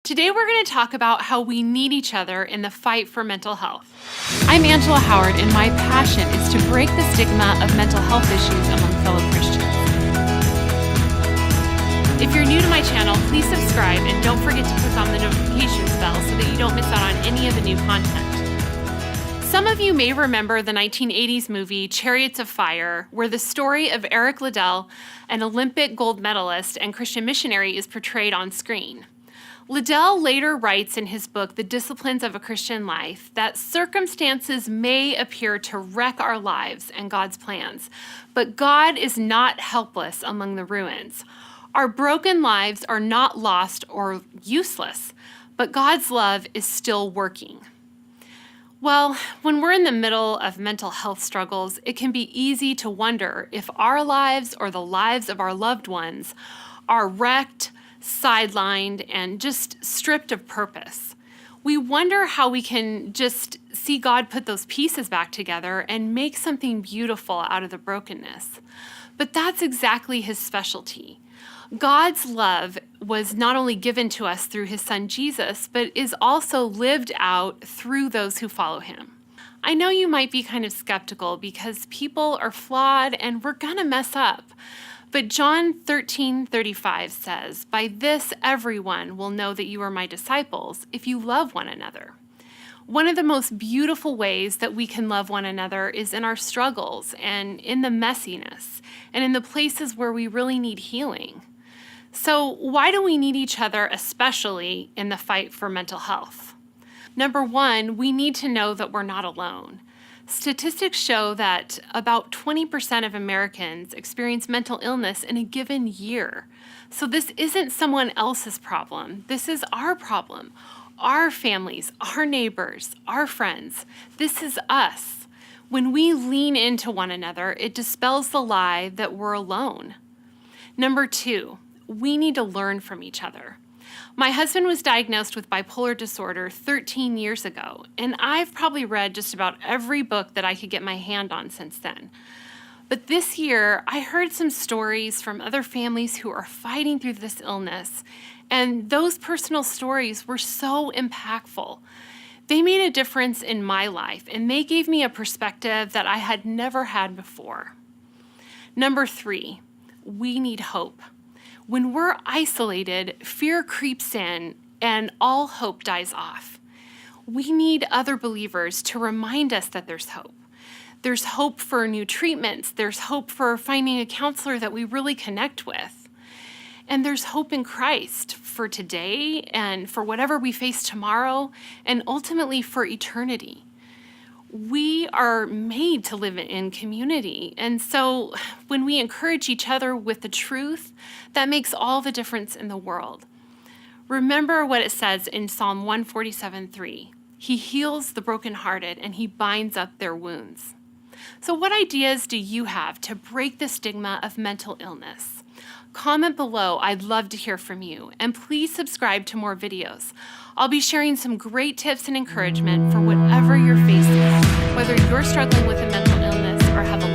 Today we're going to talk about how we need each other in the fight for mental health. I'm Angela Howard, and my passion is to break the stigma of mental health issues among fellow Christians. If you're new to my channel, please subscribe and don't forget to click on the notifications bell so that you don't miss out on any of the new content. Some of you may remember the 1980s movie Chariots of Fire, where the story of Eric Liddell, an Olympic gold medalist and Christian missionary, is portrayed on screen. Liddell later writes in his book, The Disciplines of a Christian Life, that circumstances may appear to wreck our lives and God's plans, but God is not helpless among the ruins. Our broken lives are not lost or useless, but God's love is still working. Well, when we're in the middle of mental health struggles, it can be easy to wonder if our lives or the lives of our loved ones are wrecked, sidelined, and just stripped of purpose. We wonder how we can just see God put those pieces back together and make something beautiful out of the brokenness. But that's exactly his specialty. God's love was not only given to us through his son Jesus, but is also lived out through those who follow him. I know you might be kind of skeptical because people are flawed and we're gonna mess up. But John 13:35 says, "By this everyone will know that you are my disciples if you love one another." One of the most beautiful ways that we can love one another is in our struggles and in the messiness and in the places where we really need healing. So why do we need each other, especially in the fight for mental health? Number one, we need to know that we're not alone. Statistics show that about 20% of Americans experience mental illness in a given year. So this isn't someone else's problem. This is our problem. Our families, our neighbors, our friends. This is us. When we lean into one another, it dispels the lie that we're alone. Number two, we need to learn from each other. My husband was diagnosed with bipolar disorder 13 years ago, and I've probably read just about every book that I could get my hand on since then. But this year, I heard some stories from other families who are fighting through this illness, and those personal stories were so impactful. They made a difference in my life, and they gave me a perspective that I had never had before. Number three, we need hope. When we're isolated, fear creeps in and all hope dies off. We need other believers to remind us that there's hope. There's hope for new treatments. There's hope for finding a counselor that we really connect with. And there's hope in Christ for today and for whatever we face tomorrow and ultimately for eternity. We are made to live in community. And so when we encourage each other with the truth, that makes all the difference in the world. Remember what it says in Psalm 147:3. He heals the brokenhearted and he binds up their wounds. So what ideas do you have to break the stigma of mental illness? Comment below. I'd love to hear from you. And please subscribe to more videos. I'll be sharing some great tips and encouragement for whatever you're facing, whether you're struggling with a mental illness or have a